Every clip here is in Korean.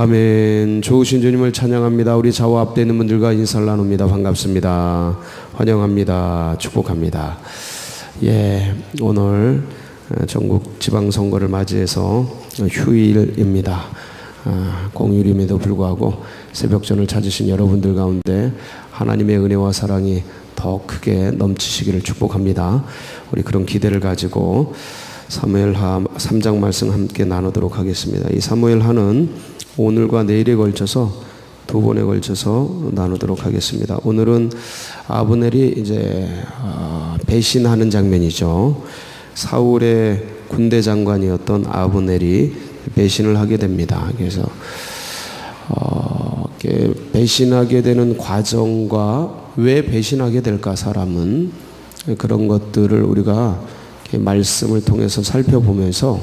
아멘. 좋으신 주님을 찬양합니다. 우리 좌우 앞에 있는 분들과 인사를 나눕니다. 반갑습니다. 환영합니다. 축복합니다. 오늘 전국 지방선거를 맞이해서 휴일입니다. 공휴일임에도 불구하고 새벽전을 찾으신 여러분들 가운데 하나님의 은혜와 사랑이 더 크게 넘치시기를 축복합니다. 우리 그런 기대를 가지고 사무엘하 3장 말씀 함께 나누도록 하겠습니다. 이 사무엘하는 오늘과 내일에 걸쳐서 두 번에 걸쳐서 나누도록 하겠습니다. 오늘은 아브넬이 이제 배신하는 장면이죠. 사울의 군대 장관이었던 아브넬이 배신을 하게 됩니다. 그래서 배신하게 되는 과정과 왜 배신하게 될까, 사람은 그런 것들을 우리가 말씀을 통해서 살펴보면서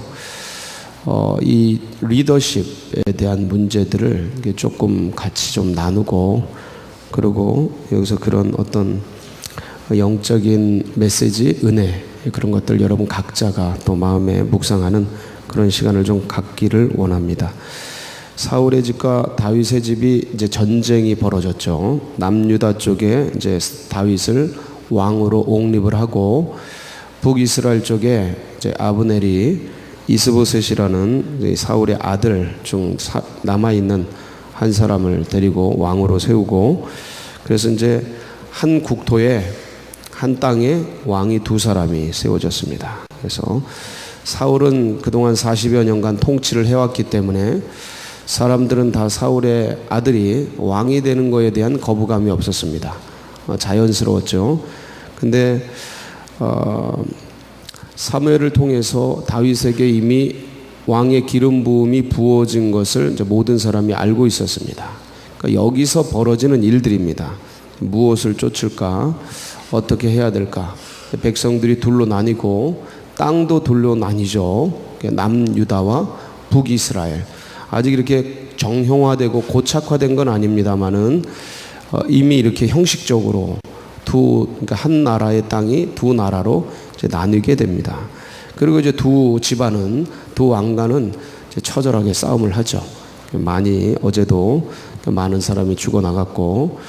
이 리더십에 대한 문제들을 조금 같이 좀 나누고, 그리고 여기서 그런 어떤 영적인 메시지, 은혜, 그런 것들 여러분 각자가 또 마음에 묵상하는 그런 시간을 좀 갖기를 원합니다. 사울의 집과 다윗의 집이 이제 전쟁이 벌어졌죠. 남유다 쪽에 이제 다윗을 왕으로 옹립을 하고, 북이스라엘 쪽에 이제 아브넬이 이스보셋이라는 사울의 아들 중 남아있는 한 사람을 데리고 왕으로 세우고, 그래서 이제 한 국토에, 한 땅에 왕이 두 사람이 세워졌습니다. 그래서 사울은 그동안 40여 년간 통치를 해왔기 때문에 사람들은 다 사울의 아들이 왕이 되는 것에 대한 거부감이 없었습니다. 자연스러웠죠. 근데 사무엘을 통해서 다윗에게 이미 왕의 기름 부음이 부어진 것을 이제 모든 사람이 알고 있었습니다. 그러니까 여기서 벌어지는 일들입니다. 무엇을 쫓을까? 어떻게 해야 될까? 백성들이 둘로 나뉘고 땅도 둘로 나뉘죠. 남유다와 북이스라엘. 아직 이렇게 정형화되고 고착화된 건 아닙니다만은 이미 이렇게 형식적으로 그러니까 한 나라의 땅이 두 나라로 이제 나뉘게 됩니다. 그리고 이제 두 집안은, 두 왕가는 이제 처절하게 싸움을 하죠. 어제도 많은 사람이 죽어나갔고,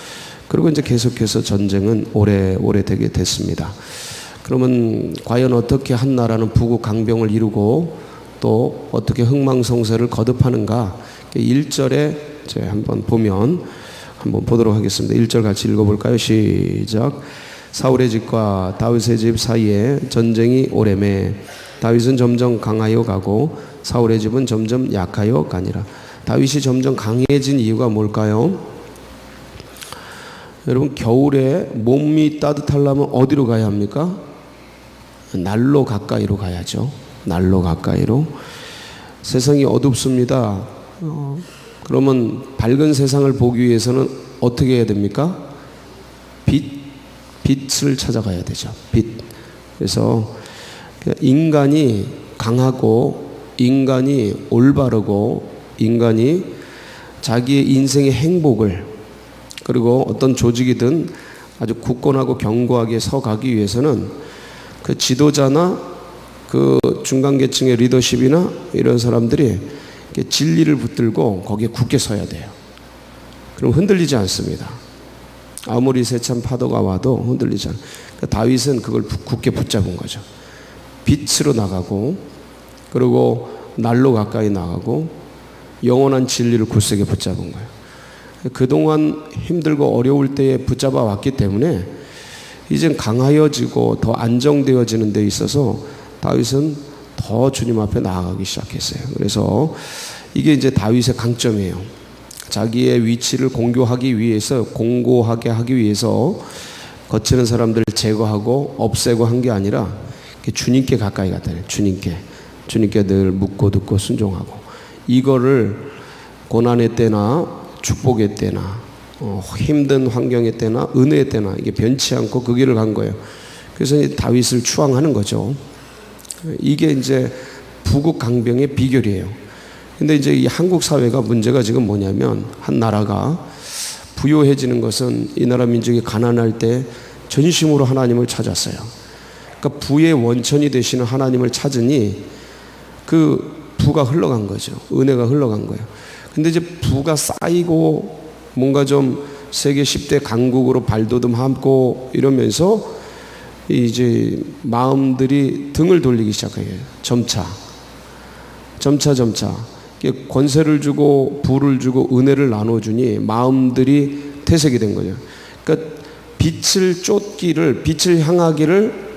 그리고 이제 계속해서 전쟁은 오래되게 됐습니다. 그러면 과연 어떻게 한 나라는 부국 강병을 이루고 또 어떻게 흥망성쇠를 거듭하는가? 1절에 이제 한번 보도록 하겠습니다. 1절 같이 읽어볼까요? 시작. 사울의 집과 다윗의 집 사이에 전쟁이 오래매 다윗은 점점 강하여 가고 사울의 집은 점점 약하여 가니라. 다윗이 점점 강해진 이유가 뭘까요? 여러분, 겨울에 몸이 따뜻하려면 어디로 가야 합니까? 난로 가까이로 가야죠. 난로 가까이로. 세상이 어둡습니다. 그러면 밝은 세상을 보기 위해서는 어떻게 해야 됩니까? 빛을 찾아가야 되죠. 빛. 그래서 인간이 강하고, 인간이 올바르고, 인간이 자기의 인생의 행복을, 그리고 어떤 조직이든 아주 굳건하고 견고하게 서가기 위해서는 그 지도자나 그 중간계층의 리더십이나 이런 사람들이 진리를 붙들고 거기에 굳게 서야 돼요. 그럼 흔들리지 않습니다. 아무리 세찬 파도가 와도 흔들리지 않아요. 그러니까 다윗은 그걸 굳게 붙잡은 거죠. 빛으로 나가고, 그리고 날로 가까이 나가고, 영원한 진리를 굳세게 붙잡은 거예요. 그동안 힘들고 어려울 때에 붙잡아 왔기 때문에 이젠 강하여지고 더 안정되어지는 데 있어서 다윗은 더 주님 앞에 나아가기 시작했어요. 그래서 이게 이제 다윗의 강점이에요. 자기의 위치를 공고하게 하기 위해서 거치는 사람들을 제거하고 없애고 한 게 아니라 주님께 가까이 갔다. 주님께 늘 묻고 듣고 순종하고, 이거를 고난의 때나 축복의 때나 힘든 환경의 때나 은혜의 때나 이게 변치 않고 그 길을 간 거예요. 그래서 다윗을 추앙하는 거죠. 이게 이제 부국 강병의 비결이에요. 근데 이제 이 한국 사회가 문제가 지금 뭐냐면, 한 나라가 부유해지는 것은 이 나라 민족이 가난할 때 전심으로 하나님을 찾았어요. 그러니까 부의 원천이 되시는 하나님을 찾으니 그 부가 흘러간 거죠. 은혜가 흘러간 거예요. 근데 이제 부가 쌓이고 뭔가 좀 세계 10대 강국으로 발돋움하고 이러면서 이제 마음들이 등을 돌리기 시작해요. 점차 권세를 주고 부를 주고 은혜를 나눠주니 마음들이 퇴색이 된 거죠. 그러니까 빛을 향하기를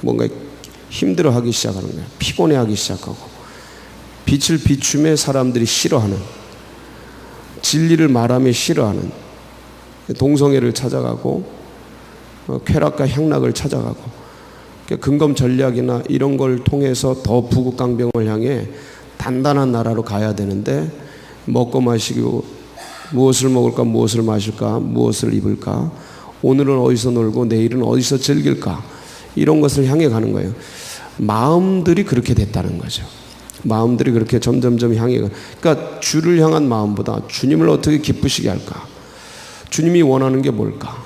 뭔가 힘들어하기 시작하는 거예요. 피곤해하기 시작하고, 빛을 비춤에 사람들이 싫어하는, 진리를 말하며 싫어하는, 동성애를 찾아가고 쾌락과 향락을 찾아가고, 근검 전략이나 이런 걸 통해서 더 부국강병을 향해 단단한 나라로 가야 되는데, 먹고 마시고 무엇을 먹을까, 무엇을 마실까, 무엇을 입을까, 오늘은 어디서 놀고 내일은 어디서 즐길까, 이런 것을 향해 가는 거예요. 마음들이 그렇게 됐다는 거죠. 마음들이 그렇게 점점점 향해 가. 그러니까 주를 향한 마음보다 주님을 어떻게 기쁘시게 할까, 주님이 원하는 게 뭘까,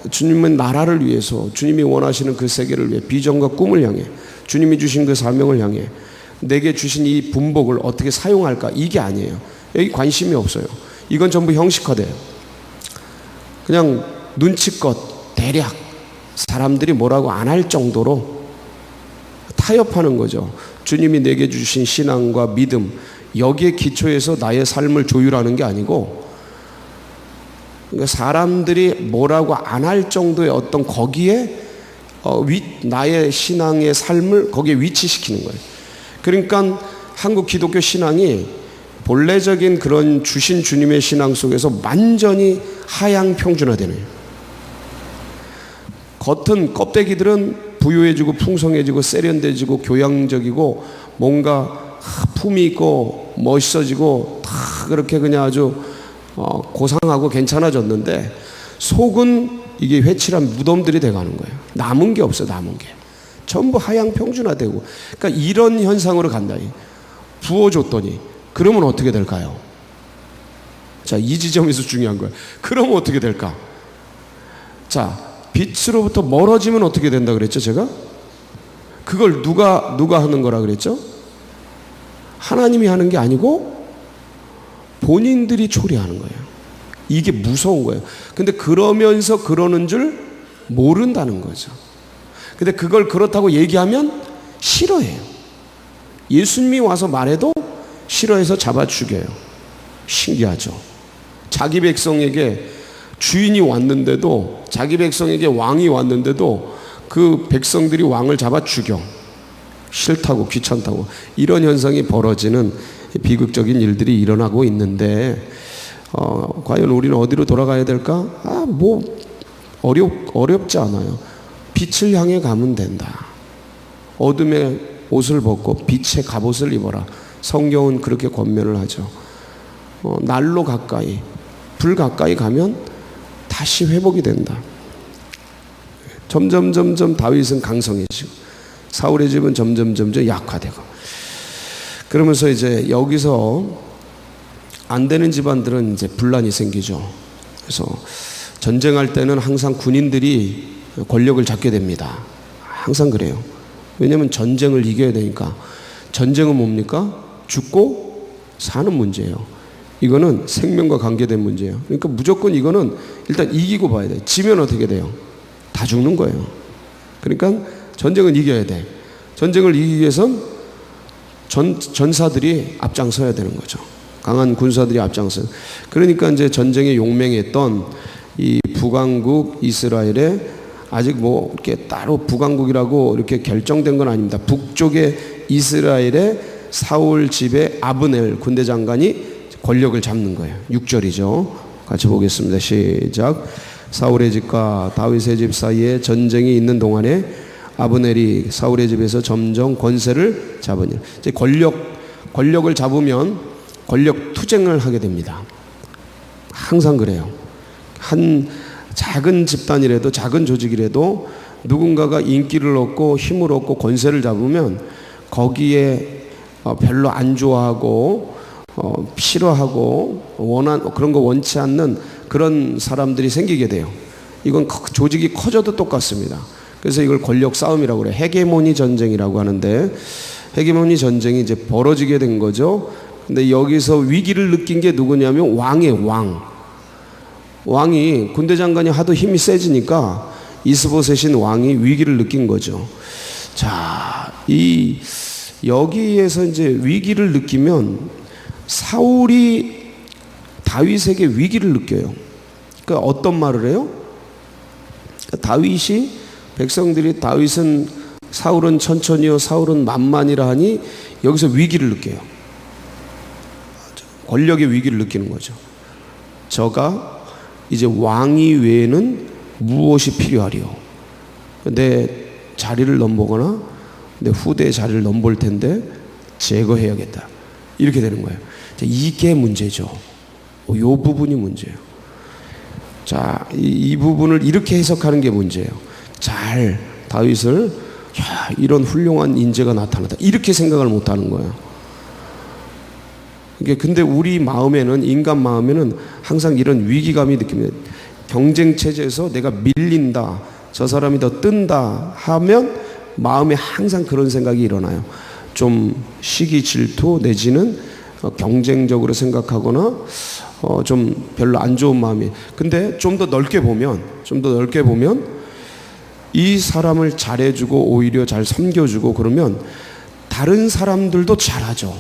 주님의 나라를 위해서, 주님이 원하시는 그 세계를 위해, 비전과 꿈을 향해, 주님이 주신 그 사명을 향해 내게 주신 이 분복을 어떻게 사용할까, 이게 아니에요. 여기 관심이 없어요. 이건 전부 형식화돼요. 그냥 눈치껏 대략 사람들이 뭐라고 안 할 정도로 타협하는 거죠. 주님이 내게 주신 신앙과 믿음, 여기에 기초해서 나의 삶을 조율하는 게 아니고, 그러니까 사람들이 뭐라고 안 할 정도의 어떤 거기에 나의 신앙의 삶을 거기에 위치시키는 거예요. 그러니까 한국 기독교 신앙이 본래적인 그런 주신 주님의 신앙 속에서 완전히 하향 평준화되네요. 겉은 껍데기들은 부유해지고 풍성해지고 세련돼지고 교양적이고 뭔가 품이 있고 멋있어지고 다 그렇게 그냥 아주 고상하고 괜찮아졌는데, 속은 이게 회칠한 무덤들이 돼가는 거예요. 남은 게 없어요. 남은 게 전부 하향 평준화되고. 그러니까 이런 현상으로 간다니. 부어줬더니 그러면 어떻게 될까요? 자, 이 지점에서 중요한 거예요. 그러면 어떻게 될까? 자, 빛으로부터 멀어지면 어떻게 된다 그랬죠, 제가? 그걸 누가 하는 거라 그랬죠? 하나님이 하는 게 아니고 본인들이 초래하는 거예요. 이게 무서운 거예요. 근데 그러면서 그러는 줄 모른다는 거죠. 근데 그걸 그렇다고 얘기하면 싫어해요. 예수님이 와서 말해도 싫어해서 잡아 죽여요. 신기하죠? 자기 백성에게 주인이 왔는데도, 자기 백성에게 왕이 왔는데도 그 백성들이 왕을 잡아 죽여. 싫다고, 귀찮다고. 이런 현상이 벌어지는 비극적인 일들이 일어나고 있는데, 과연 우리는 어디로 돌아가야 될까? 어렵지 않아요. 빛을 향해 가면 된다. 어둠의 옷을 벗고 빛의 갑옷을 입어라. 성경은 그렇게 권면을 하죠. 날로 가까이, 불 가까이 가면 다시 회복이 된다. 점점 다윗은 강성해지고 사울의 집은 점점 약화되고, 그러면서 이제 여기서 안 되는 집안들은 이제 분란이 생기죠. 그래서 전쟁할 때는 항상 군인들이 권력을 잡게 됩니다. 항상 그래요. 왜냐하면 전쟁을 이겨야 되니까. 전쟁은 뭡니까? 죽고 사는 문제예요. 이거는 생명과 관계된 문제예요. 그러니까 무조건 이거는 일단 이기고 봐야 돼. 지면 어떻게 돼요? 다 죽는 거예요. 그러니까 전쟁은 이겨야 돼. 전쟁을 이기기 위해선 전사들이 앞장서야 되는 거죠. 강한 군사들이 앞장서요. 그러니까 이제 전쟁에 용맹했던 이 북왕국 이스라엘에, 아직 뭐 이렇게 따로 북왕국이라고 이렇게 결정된 건 아닙니다. 북쪽의 이스라엘의 사울 집의 아브넬 군대 장관이 권력을 잡는 거예요. 6절이죠. 같이 보겠습니다. 시작. 사울의 집과 다윗의 집 사이에 전쟁이 있는 동안에 아브넬이 사울의 집에서 점점 권세를 잡으니, 이제 권력을 잡으면 권력 투쟁을 하게 됩니다. 항상 그래요. 한 작은 집단이라도, 작은 조직이라도 누군가가 인기를 얻고 힘을 얻고 권세를 잡으면 거기에 별로 안 좋아하고 싫어하고 그런 거 원치 않는 그런 사람들이 생기게 돼요. 이건 조직이 커져도 똑같습니다. 그래서 이걸 권력 싸움이라고 그래요. 헤게모니 전쟁이라고 하는데, 헤게모니 전쟁이 이제 벌어지게 된 거죠. 근데 여기서 위기를 느낀 게 누구냐면 왕이에요. 왕이 군대 장관이 하도 힘이 세지니까 이스보셋인 왕이 위기를 느낀 거죠. 자, 여기에서 이제 위기를 느끼면 사울이 다윗에게 위기를 느껴요. 그러니까 어떤 말을 해요? 다윗이 백성들이 다윗은 사울은 천천히요 사울은 만만이라 하니 여기서 위기를 느껴요. 권력의 위기를 느끼는 거죠. 저가 이제 왕위 외에는 무엇이 필요하리요? 내 자리를 넘보거나 내 후대의 자리를 넘볼 텐데 제거해야겠다. 이렇게 되는 거예요. 이게 문제죠. 이 부분이 문제예요. 자, 이 부분을 이렇게 해석하는 게 문제예요. 잘 다윗을 이런 훌륭한 인재가 나타났다 이렇게 생각을 못하는 거예요. 근데 우리 마음에는 인간 마음에는 항상 이런 위기감이 느낍니다. 경쟁 체제에서 내가 밀린다, 저 사람이 더 뜬다 하면 마음에 항상 그런 생각이 일어나요. 좀 시기 질투 내지는 경쟁적으로 생각하거나 좀 별로 안 좋은 마음이. 근데 좀 더 넓게 보면 이 사람을 잘해주고 오히려 잘 섬겨주고 그러면 다른 사람들도 잘하죠.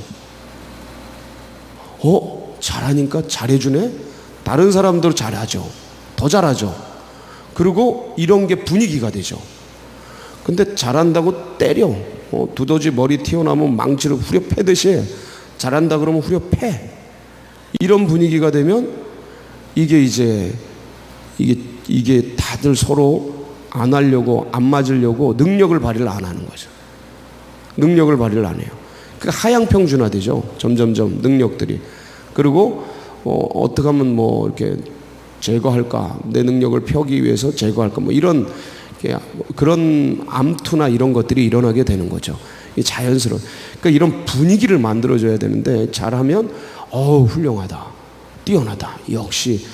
잘하니까 잘해주네? 다른 사람도 잘하죠. 더 잘하죠. 그리고 이런 게 분위기가 되죠. 근데 잘한다고 때려. 두더지 머리 튀어나오면 망치를 후려 패듯이 잘한다 그러면 후려 패. 이런 분위기가 되면 이게 다들 서로 안 하려고, 안 맞으려고 능력을 발휘를 안 하는 거죠. 능력을 발휘를 안 해요. 그 하향평준화되죠. 점점점 능력들이. 그리고 어떻게 하면 이렇게 제거할까, 내 능력을 펴기 위해서 제거할까, 이런 그런 암투나 이런 것들이 일어나게 되는 거죠. 자연스러운. 그러니까 이런 분위기를 만들어줘야 되는데 잘하면 훌륭하다, 뛰어나다, 역시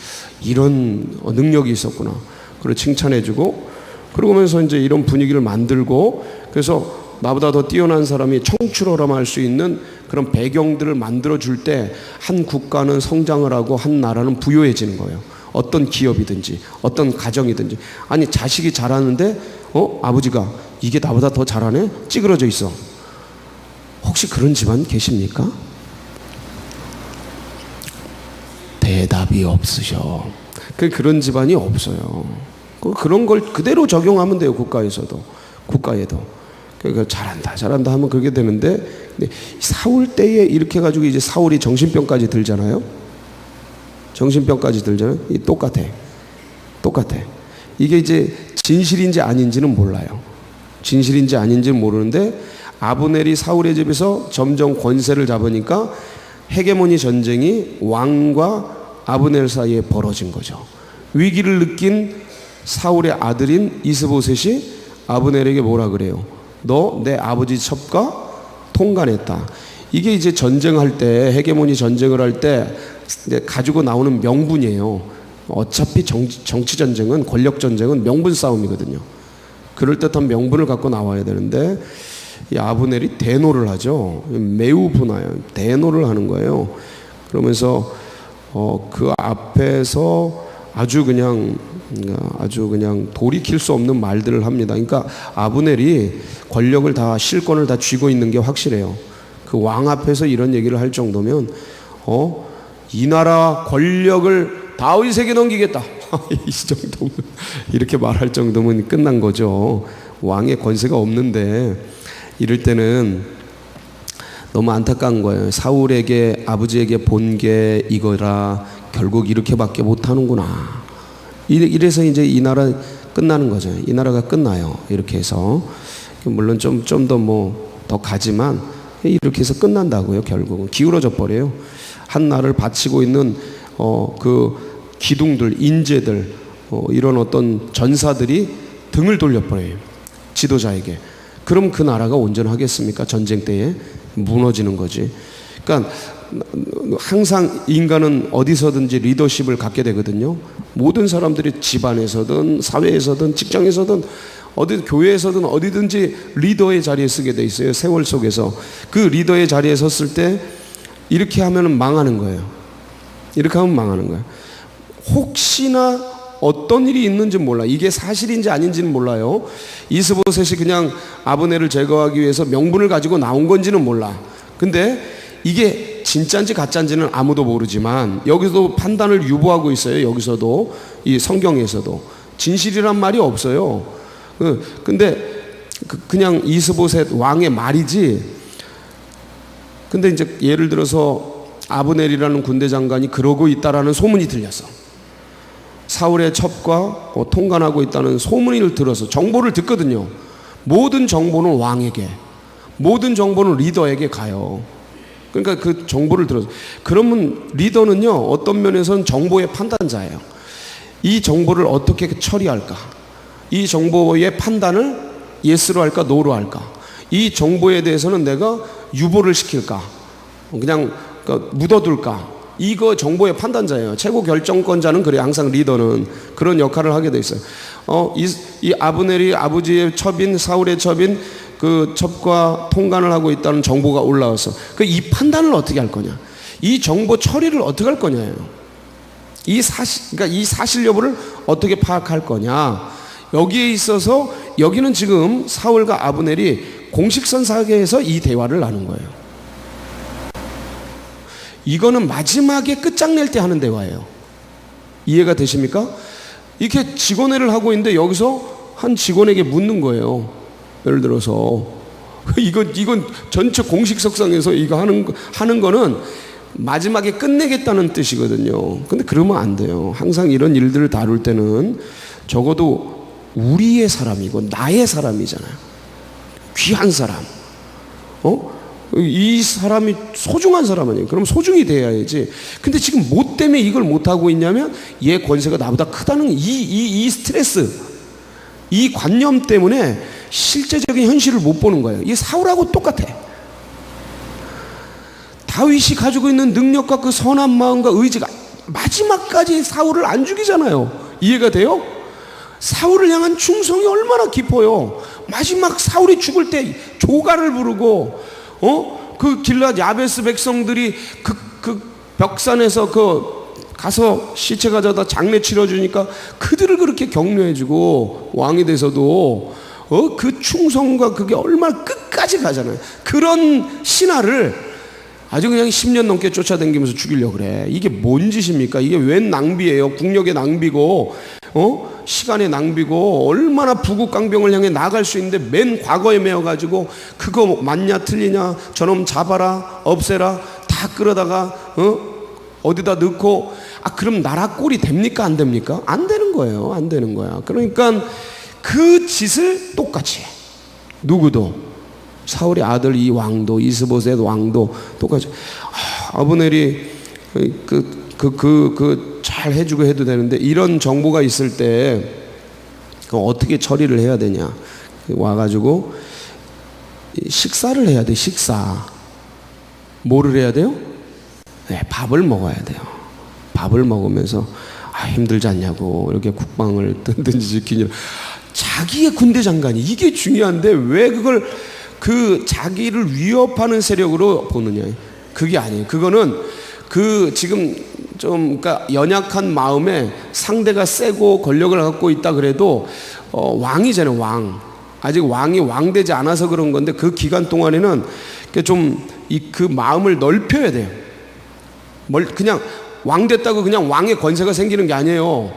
이런 능력이 있었구나. 그리고 칭찬해주고 그러면서 이제 이런 분위기를 만들고 그래서 나보다 더 뛰어난 사람이 청출어람할 수 있는 그런 배경들을 만들어줄 때 한 국가는 성장을 하고 한 나라는 부유해지는 거예요. 어떤 기업이든지 어떤 가정이든지. 아니 자식이 잘하는데 아버지가 이게 나보다 더 잘하네? 찌그러져 있어. 혹시 그런 집안 계십니까? 대답이 없으셔. 그런 집안이 없어요. 그런 걸 그대로 적용하면 돼요. 국가에도. 그러니까 잘한다 하면 그렇게 되는데, 근데 사울 때에 이렇게 해가지고 이제 사울이 정신병까지 들잖아요. 똑같아. 이게 이제 진실인지 아닌지는 몰라요. 진실인지 아닌지는 모르는데 아브넬이 사울의 집에서 점점 권세를 잡으니까 헤게모니 전쟁이 왕과 아브넬 사이에 벌어진 거죠. 위기를 느낀 사울의 아들인 이스보셋이 아브넬에게 뭐라 그래요? 너 내 아버지 첩과 통간했다. 이게 이제 전쟁할 때, 헤게모니 전쟁을 할 때 가지고 나오는 명분이에요. 어차피 정치 전쟁은, 권력 전쟁은 명분 싸움이거든요. 그럴듯한 명분을 갖고 나와야 되는데 이 아브넬이 대노를 하죠. 매우 분하여 대노를 하는 거예요. 그러면서 그 앞에서 아주 그냥 돌이킬 수 없는 말들을 합니다. 그러니까 아브넬이 권력을 다, 실권을 다 쥐고 있는 게 확실해요. 그 왕 앞에서 이런 얘기를 할 정도면 이 나라 권력을 다윗에게 넘기겠다. 이 정도면, 이렇게 말할 정도면 끝난 거죠. 왕의 권세가 없는데 이럴 때는 너무 안타까운 거예요. 사울에게, 아버지에게 본 게 이거라 결국 이렇게밖에 못하는구나. 이래서 이제 이 나라 끝나는 거죠. 이 나라가 끝나요. 이렇게 해서. 물론 좀 더 가지만 이렇게 해서 끝난다고요. 결국은 기울어져 버려요. 한 나라를 바치고 있는 그 기둥들, 인재들, 이런 어떤 전사들이 등을 돌려버려요. 지도자에게. 그럼 그 나라가 온전하겠습니까? 전쟁 때에 무너지는 거지. 그러니까 항상 인간은 어디서든지 리더십을 갖게 되거든요. 모든 사람들이 집안에서든 사회에서든 직장에서든 교회에서든 어디든지 리더의 자리에 서게 돼 있어요. 세월 속에서 그 리더의 자리에 섰을 때 이렇게 하면 망하는 거예요. 이렇게 하면 망하는 거예요. 혹시나 어떤 일이 있는지 몰라. 이게 사실인지 아닌지는 몰라요. 이스보셋이 그냥 아브넬을 제거하기 위해서 명분을 가지고 나온 건지는 몰라. 근데 이게 진짜인지 가짜인지는 아무도 모르지만 여기서도 판단을 유보하고 있어요. 여기서도 이 성경에서도 진실이란 말이 없어요. 근데 그냥 이스보셋 왕의 말이지. 근데 이제 예를 들어서 아브넬이라는 군대 장관이 그러고 있다라는 소문이 들렸어. 사울의 첩과 통관하고 있다는 소문을 들어서 정보를 듣거든요. 모든 정보는 왕에게, 모든 정보는 리더에게 가요. 그러니까 그 정보를 들어서, 그러면 리더는요 어떤 면에서는 정보의 판단자예요. 이 정보를 어떻게 처리할까, 이 정보의 판단을 예스로 할까 노로 할까, 이 정보에 대해서는 내가 유보를 시킬까 그냥 묻어둘까, 이거 정보의 판단자예요. 최고 결정권자는 그래요. 항상 리더는 그런 역할을 하게 돼 있어요. 이 아브넬이 아버지의 첩인 사울의 첩인 그 첩과 통관을 하고 있다는 정보가 올라와서 이 판단을 어떻게 할 거냐, 이 정보 처리를 어떻게 할 거냐예요. 그러니까 이 사실 여부를 어떻게 파악할 거냐. 여기에 있어서 여기는 지금 사울과 아브넬이 공식선상에서 이 대화를 나눈 거예요. 이거는 마지막에 끝장낼 때 하는 대화예요. 이해가 되십니까? 이렇게 직원회를 하고 있는데 여기서 한 직원에게 묻는 거예요. 예를 들어서 이건 전체 공식석상에서 이거 하는 거는 마지막에 끝내겠다는 뜻이거든요. 근데 그러면 안 돼요. 항상 이런 일들을 다룰 때는 적어도 우리의 사람이고 나의 사람이잖아요. 귀한 사람. 이 사람이 소중한 사람 아니에요. 그럼 소중히 대해야지. 근데 지금 뭐 때문에 이걸 못하고 있냐면 얘 권세가 나보다 크다는 이 스트레스, 이 관념 때문에 실제적인 현실을 못 보는 거예요. 이 사울하고 똑같아. 다윗이 가지고 있는 능력과 그 선한 마음과 의지가 마지막까지 사울을 안 죽이잖아요. 이해가 돼요? 사울을 향한 충성이 얼마나 깊어요. 마지막 사울이 죽을 때 조가를 부르고 그 길앗 야베스 백성들이 그 벽산에서 가서 시체 가져다 장례 치러주니까 그들을 그렇게 격려해주고 왕이 돼서도 그 충성과 그게 얼마나 끝까지 가잖아요. 그런 신하를 아주 그냥 10년 넘게 쫓아다니면서 죽이려고 그래. 이게 뭔 짓입니까? 이게 웬 낭비예요. 국력의 낭비고 시간의 낭비고, 얼마나 부국강병을 향해 나갈 수 있는데 맨 과거에 매어가지고 그거 맞냐 틀리냐, 저놈 잡아라 없애라 다 끌어다가 어디다 넣고, 그럼 나라 꼴이 됩니까 안 됩니까? 안 되는 거예요. 안 되는 거야. 그러니까 그 짓을 똑같이 해. 누구도, 사울의 아들 이 왕도, 이스보셋 왕도 똑같이. 아브넬이 잘 해주고 해도 되는데 이런 정보가 있을 때 어떻게 처리를 해야 되냐. 와가지고 식사를 해야 돼. 식사. 뭐를 해야 돼요? 네, 밥을 먹어야 돼요. 밥을 먹으면서 힘들지 않냐고 이렇게 국방을 든든지 지키냐. 자기의 군대 장관이, 이게 중요한데 왜 그걸 자기를 위협하는 세력으로 보느냐. 그게 아니에요. 그거는 지금 좀 그러니까 연약한 마음에 상대가 세고 권력을 갖고 있다 그래도 왕이잖아요. 왕. 아직 왕이 왕되지 않아서 그런 건데 그 기간 동안에는 좀 그 마음을 넓혀야 돼요. 그냥 왕 됐다고 그냥 왕의 권세가 생기는 게 아니에요.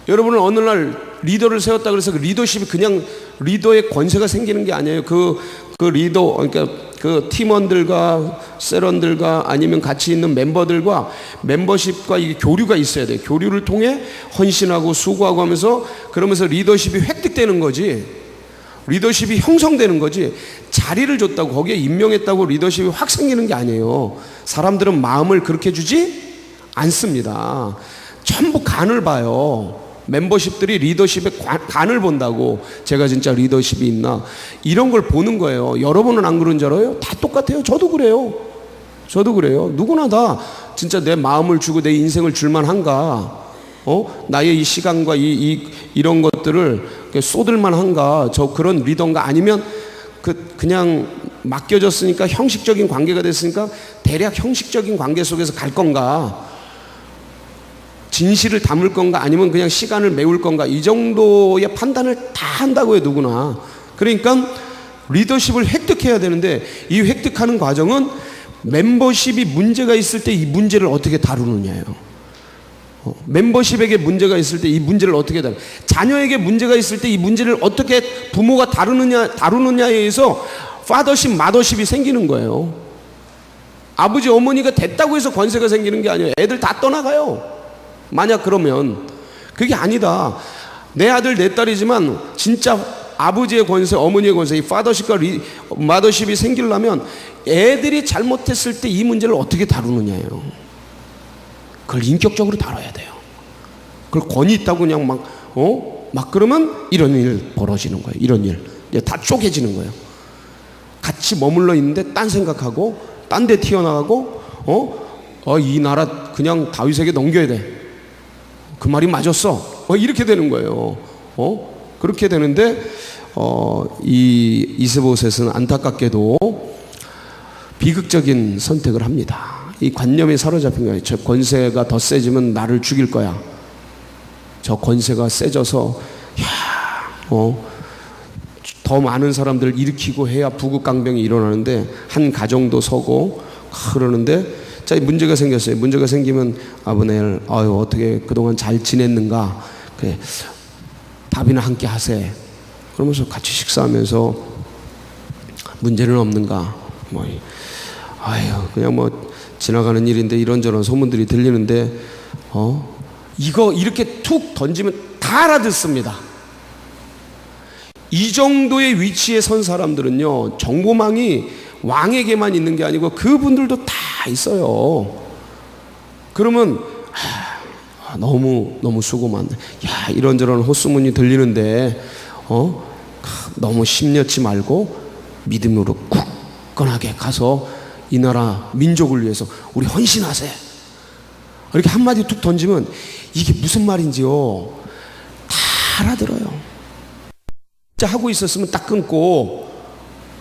여러분은 어느 날 리더를 세웠다 그래서 그 리더십이 그냥 리더의 권세가 생기는 게 아니에요. 그 리더, 그러니까 그 팀원들과 세런들과 아니면 같이 있는 멤버들과 멤버십과 이게 교류가 있어야 돼요. 교류를 통해 헌신하고 수고하고 하면서, 그러면서 리더십이 획득되는 거지. 리더십이 형성되는 거지. 자리를 줬다고 거기에 임명했다고 리더십이 확 생기는 게 아니에요. 사람들은 마음을 그렇게 주지 않습니다. 전부 간을 봐요. 멤버십들이 리더십의 간을 본다고. 제가 진짜 리더십이 있나 이런 걸 보는 거예요. 여러분은 안 그런 줄 알아요? 다 똑같아요. 저도 그래요. 누구나 다 진짜 내 마음을 주고 내 인생을 줄만 한가? 나의 이 시간과 이런 것들을 쏟을만 한가? 저 그런 리더인가? 아니면 그냥 맡겨졌으니까 형식적인 관계가 됐으니까 대략 형식적인 관계 속에서 갈 건가, 진실을 담을 건가, 아니면 그냥 시간을 메울 건가, 이 정도의 판단을 다 한다고요, 누구나. 그러니까 리더십을 획득해야 되는데 이 획득하는 과정은 멤버십이 문제가 있을 때 이 문제를 어떻게 다루느냐예요. 멤버십에게 문제가 있을 때 이 문제를 어떻게 다루느냐, 자녀에게 문제가 있을 때 이 문제를 어떻게 부모가 다루느냐에 의해서 파더십, 마더십이 생기는 거예요. 아버지, 어머니가 됐다고 해서 권세가 생기는 게 아니에요. 애들 다 떠나가요. 만약 그러면 그게 아니다. 내 아들, 내 딸이지만 진짜 아버지의 권세, 어머니의 권세, 이 파더십과 마더십이 생기려면 애들이 잘못했을 때 이 문제를 어떻게 다루느냐예요. 그걸 인격적으로 다뤄야 돼요. 그걸 권위 있다고 그냥 막 그러면 이런 일 벌어지는 거예요. 이런 일. 다 쪼개지는 거예요. 같이 머물러 있는데 딴 생각하고, 딴 데 튀어나가고, 이 나라 그냥 다윗에게 넘겨야 돼. 그 말이 맞았어. 이렇게 되는 거예요. 그렇게 되는데, 이 이스보셋은 안타깝게도 비극적인 선택을 합니다. 이 관념에 사로잡힌 거예요. 저 권세가 더 세지면 나를 죽일 거야. 저 권세가 세져서, 더 많은 사람들을 일으키고 해야 부국강병이 일어나는데, 한 가정도 서고 그러는데, 자, 문제가 생겼어요. 문제가 생기면 아브넬, 어떻게 그동안 잘 지냈는가? 그래, 밥이나 함께 하세. 그러면서 같이 식사하면서 문제는 없는가? 그냥 지나가는 일인데 이런저런 소문들이 들리는데, 이거 이렇게 툭 던지면 다 알아듣습니다. 이 정도의 위치에 선 사람들은요, 정보망이 왕에게만 있는 게 아니고 그분들도 다 있어요. 그러면 너무 수고 많네. 이런저런 헛소문이 들리는데 너무 심려치 말고 믿음으로 굳건하게 가서 이 나라 민족을 위해서 우리 헌신하세. 이렇게 한마디 툭 던지면 이게 무슨 말인지요, 다 알아들어요. 진짜 하고 있었으면 딱 끊고,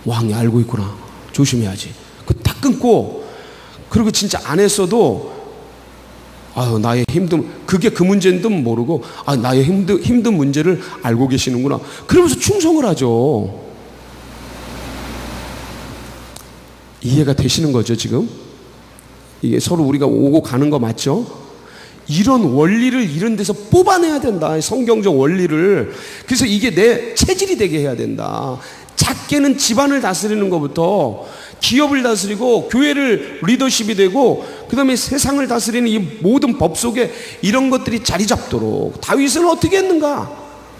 왕이 알고 있구나, 조심해야지. 그 딱 끊고, 그리고 진짜 안 했어도 나의 힘든, 그게 그 문제인도 모르고 나의 힘든 문제를 알고 계시는구나, 그러면서 충성을 하죠. 이해가 되시는 거죠, 지금? 이게 서로 우리가 오고 가는 거 맞죠? 이런 원리를 이런 데서 뽑아내야 된다, 성경적 원리를. 그래서 이게 내 체질이 되게 해야 된다. 작게는 집안을 다스리는 것부터 기업을 다스리고 교회를 리더십이 되고, 그 다음에 세상을 다스리는 이 모든 법 속에 이런 것들이 자리 잡도록. 다윗은 어떻게 했는가?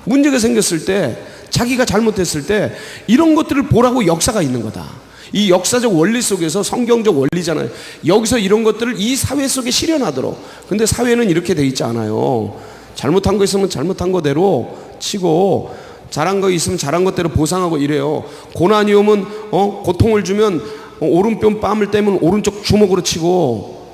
문제가 생겼을 때, 자기가 잘못했을 때 이런 것들을 보라고 역사가 있는 거다. 이 역사적 원리 속에서, 성경적 원리잖아요. 여기서 이런 것들을 이 사회 속에 실현하도록. 근데 사회는 이렇게 돼 있지 않아요. 잘못한 거 있으면 잘못한 거대로 치고, 잘한 거 있으면 잘한 것대로 보상하고 이래요. 고난이 오면 고통을 주면 오른편 뺨을 떼면 오른쪽 주먹으로 치고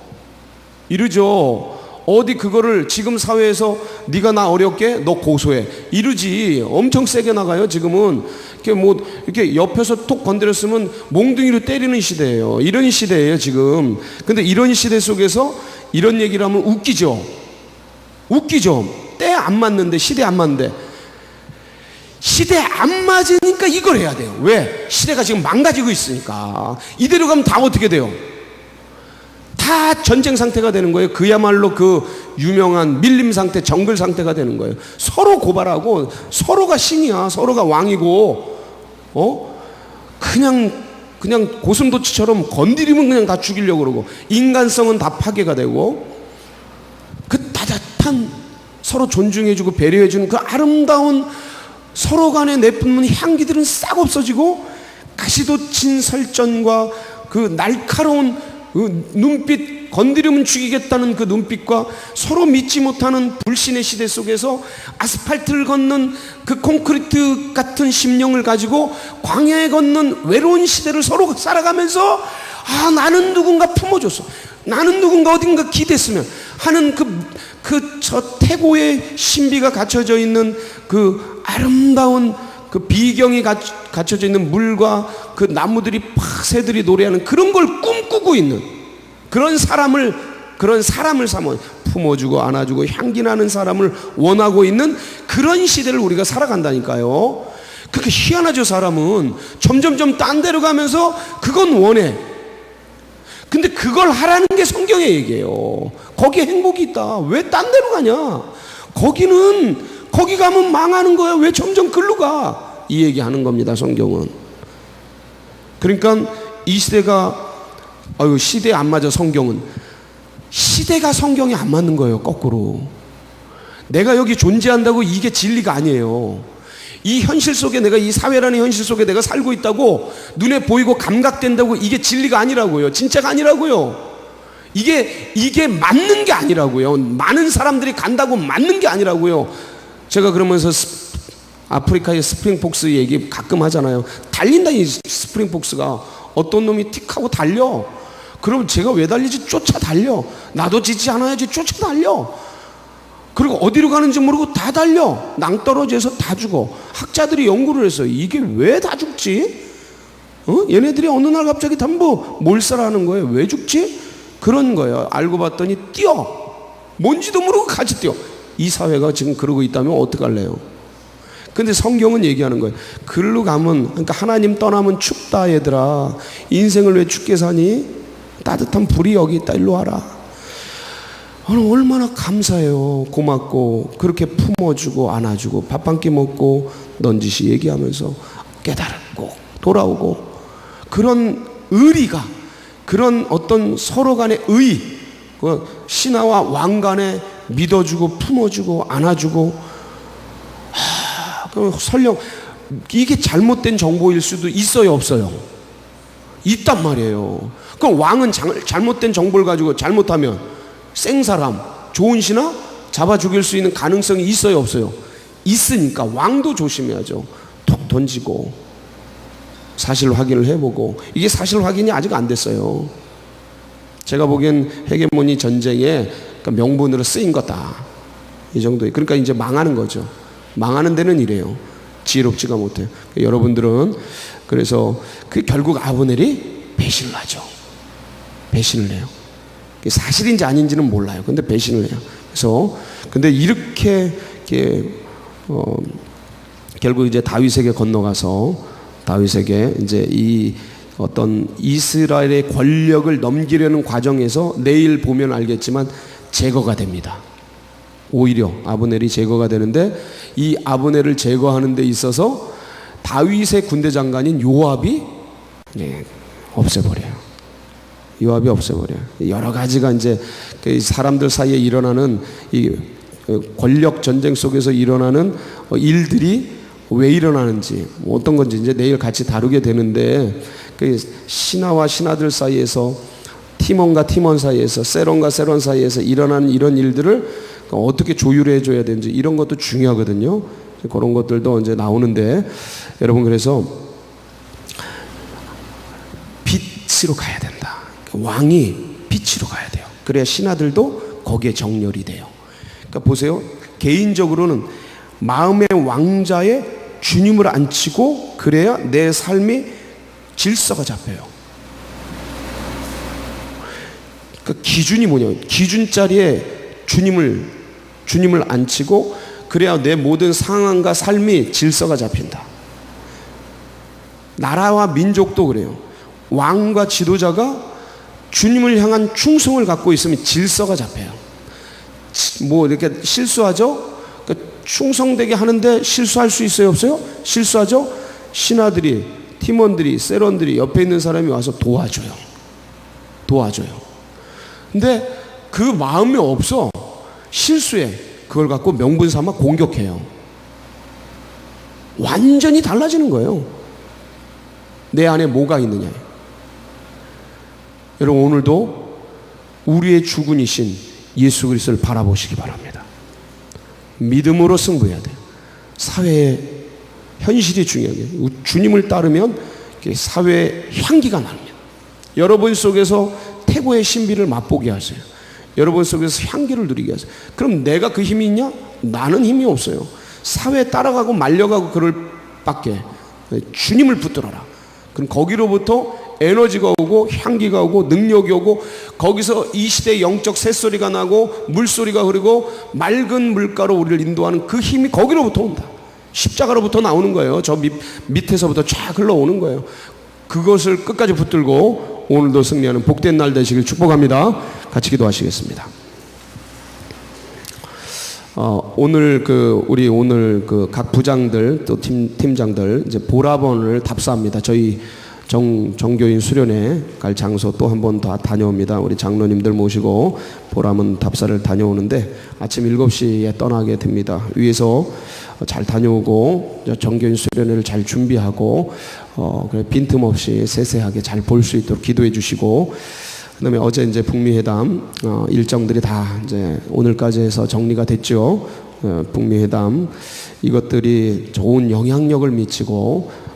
이러죠. 어디 그거를 지금 사회에서 네가 나 어렵게 너 고소해 이러지. 엄청 세게 나가요. 지금은 이렇게 옆에서 톡 건드렸으면 몽둥이로 때리는 시대예요. 이런 시대예요 지금. 근데 이런 시대 속에서 이런 얘기를 하면 웃기죠. 때 안 맞는데, 시대 안 맞는데. 시대 안 맞으니까 이걸 해야 돼요. 왜? 시대가 지금 망가지고 있으니까. 이대로 가면 다 어떻게 돼요? 다 전쟁 상태가 되는 거예요. 그야말로 그 유명한 밀림 상태, 정글 상태가 되는 거예요. 서로 고발하고, 서로가 신이야, 서로가 왕이고, 그냥 고슴도치처럼 건드리면 그냥 다 죽이려고 그러고, 인간성은 다 파괴가 되고, 그 따뜻한 서로 존중해주고 배려해주는 그 아름다운 서로 간에 내뿜는 향기들은 싹 없어지고, 가시돋친 설전과 그 날카로운 그 눈빛, 건드리면 죽이겠다는 그 눈빛과 서로 믿지 못하는 불신의 시대 속에서 아스팔트를 걷는 그 콘크리트 같은 심령을 가지고 광야에 걷는 외로운 시대를 서로 살아가면서, 나는 누군가 품어줬어, 나는 누군가 어딘가 기댔으면 하는 저 태고의 신비가 갖춰져 있는 그 아름다운 그 비경이 갖춰져 있는 물과 그 나무들이 새들이 노래하는 그런 걸 꿈꾸고 있는 그런 사람을 품어주고 안아주고 향기 나는 사람을 원하고 있는 그런 시대를 우리가 살아간다니까요. 그렇게 희한하죠. 사람은 점점점 딴 데로 가면서 그건 원해. 근데 그걸 하라는 게 성경의 얘기예요. 거기에 행복이 있다. 왜 딴 데로 가냐? 거기 가면 망하는 거야. 왜 점점 글로 가? 이 얘기하는 겁니다. 성경은. 그러니까 이 시대가 시대에 안 맞아. 성경은 시대가 성경에 안 맞는 거예요. 거꾸로. 내가 여기 존재한다고 이게 진리가 아니에요. 이 현실 속에 내가 이 사회라는 현실 속에 내가 살고 있다고 눈에 보이고 감각된다고 이게 진리가 아니라고요. 진짜가 아니라고요. 이게 맞는 게 아니라고요. 많은 사람들이 간다고 맞는 게 아니라고요. 제가 그러면서 아프리카의 스프링폭스 얘기 가끔 하잖아요. 달린다. 이 스프링폭스가 어떤 놈이 틱하고 달려. 그럼 제가 왜 달리지? 쫓아 달려. 나도 지지 않아야지. 쫓아 달려. 그리고 어디로 가는지 모르고 다 달려. 낭떠러지에서 다 죽어. 학자들이 연구를 했어요. 이게 왜 다 죽지? 얘네들이 어느 날 갑자기 전부 몰살하는 거예요. 왜 죽지? 그런 거예요. 알고 봤더니 뛰어. 뭔지도 모르고 같이 뛰어. 이 사회가 지금 그러고 있다면 어떡할래요? 근데 성경은 얘기하는 거예요. 글로 가면, 그러니까 하나님 떠나면 춥다 얘들아. 인생을 왜 춥게 사니? 따뜻한 불이 여기 있다. 일로 와라. 얼마나 감사해요. 고맙고 그렇게 품어주고 안아주고 밥 한 끼 먹고 넌지시 얘기하면서 깨달았고 돌아오고 그런 의리가 그런 어떤 서로 간의 그 신하와 왕 간에 믿어주고 품어주고 안아주고 설령 이게 잘못된 정보일 수도 있어요 없어요? 있단 말이에요. 그럼 왕은 잘못된 정보를 가지고 잘못하면 생사람, 좋은 신하 잡아 죽일 수 있는 가능성이 있어요 없어요? 있으니까 왕도 조심해야죠. 톡 던지고 사실 확인을 해보고. 이게 사실 확인이 아직 안 됐어요. 제가 보기엔 헤게모니 전쟁에 명분으로 쓰인 거다. 이 정도에. 그러니까 이제 망하는 거죠. 망하는 데는 이래요. 지혜롭지가 못해요. 여러분들은 그래서 결국 아브넬이 배신을 하죠. 배신을 해요. 사실인지 아닌지는 몰라요. 근데 배신을 해요. 그래서 근데 이렇게 결국 이제 다윗에게 건너가서 다윗에게 이제 이 어떤 이스라엘의 권력을 넘기려는 과정에서 내일 보면 알겠지만 제거가 됩니다. 오히려 아브넬이 제거가 되는데 이 아브넬을 제거하는 데 있어서 다윗의 군대 장관인 요압이 없애버려요. 요압이 없애버려요. 여러 가지가 이제 사람들 사이에 일어나는 이 권력 전쟁 속에서 일어나는 일들이 왜 일어나는지 어떤 건지 이제 내일 같이 다루게 되는데 신하와 신하들 사이에서 팀원과 팀원 사이에서 세론과 세론 사이에서 일어나는 이런 일들을 어떻게 조율해 줘야 되는지 이런 것도 중요하거든요. 그런 것들도 이제 나오는데 여러분 그래서 빛으로 가야 된다. 왕이 빛으로 가야 돼요. 그래야 신하들도 거기에 정렬이 돼요. 그러니까 보세요. 개인적으로는 마음의 왕자에 주님을 앉히고 그래야 내 삶이 질서가 잡혀요. 그러니까 기준이 뭐냐면 기준 자리에 주님을 앉히고 그래야 내 모든 상황과 삶이 질서가 잡힌다. 나라와 민족도 그래요. 왕과 지도자가 주님을 향한 충성을 갖고 있으면 질서가 잡혀요. 이렇게 실수하죠? 충성되게 하는데 실수할 수 있어요 없어요? 실수하죠? 신하들이 팀원들이 세론들이 옆에 있는 사람이 와서 도와줘요. 근데 그 마음이 없어. 실수해. 그걸 갖고 명분 삼아 공격해요. 완전히 달라지는 거예요. 내 안에 뭐가 있느냐. 여러분 오늘도 우리의 주군이신 예수 그리스도를 바라보시기 바랍니다. 믿음으로 승부해야 돼요. 사회의 현실이 중요해요. 주님을 따르면 사회의 향기가 납니다. 여러분 속에서 태고의 신비를 맛보게 하세요. 여러분 속에서 향기를 누리게 하세요. 그럼 내가 그 힘이 있냐? 나는 힘이 없어요. 사회에 따라가고 말려가고 그럴 밖에. 주님을 붙들어라. 그럼 거기로부터 에너지가 오고 향기가 오고 능력이 오고 거기서 이 시대의 영적 새소리가 나고 물소리가 흐르고 맑은 물가로 우리를 인도하는 그 힘이 거기로부터 온다. 십자가로부터 나오는 거예요. 저 밑에서부터 쫙 흘러오는 거예요. 그것을 끝까지 붙들고 오늘도 승리하는 복된 날 되시길 축복합니다. 같이 기도하시겠습니다. 오늘 우리 각 부장들 또 팀장들 이제 보라본을 답사합니다. 저희 정교인 수련회 갈 장소 또 한 번 더 다녀옵니다. 우리 장로님들 모시고 보라본 답사를 다녀오는데 아침 7시에 떠나게 됩니다. 위에서 잘 다녀오고 정교인 수련회를 잘 준비하고 빈틈없이 세세하게 잘 볼 수 있도록 기도해 주시고, 그다음에 어제 이제 북미 회담 일정들이 다 이제 오늘까지 해서 정리가 됐죠. 북미 회담 이것들이 좋은 영향력을 미치고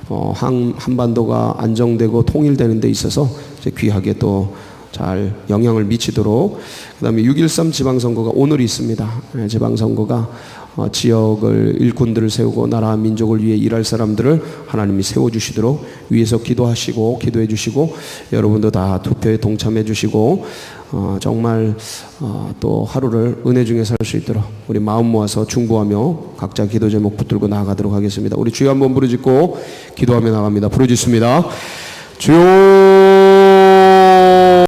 한반도가 안정되고 통일되는 데 있어서 이제 귀하게 또 잘 영향을 미치도록, 그다음에 6.13 지방선거가 오늘 있습니다. 지방선거가 지역을 일꾼들을 세우고 나라 민족을 위해 일할 사람들을 하나님이 세워주시도록 위에서 기도하시고 기도해 주시고 여러분도 다 투표에 동참해 주시고 정말 또 하루를 은혜 중에 살 수 있도록 우리 마음 모아서 중보하며 각자 기도 제목 붙들고 나아가도록 하겠습니다. 우리 주여 한번 부르짖고 기도하며 나갑니다. 부르짖습니다. 주여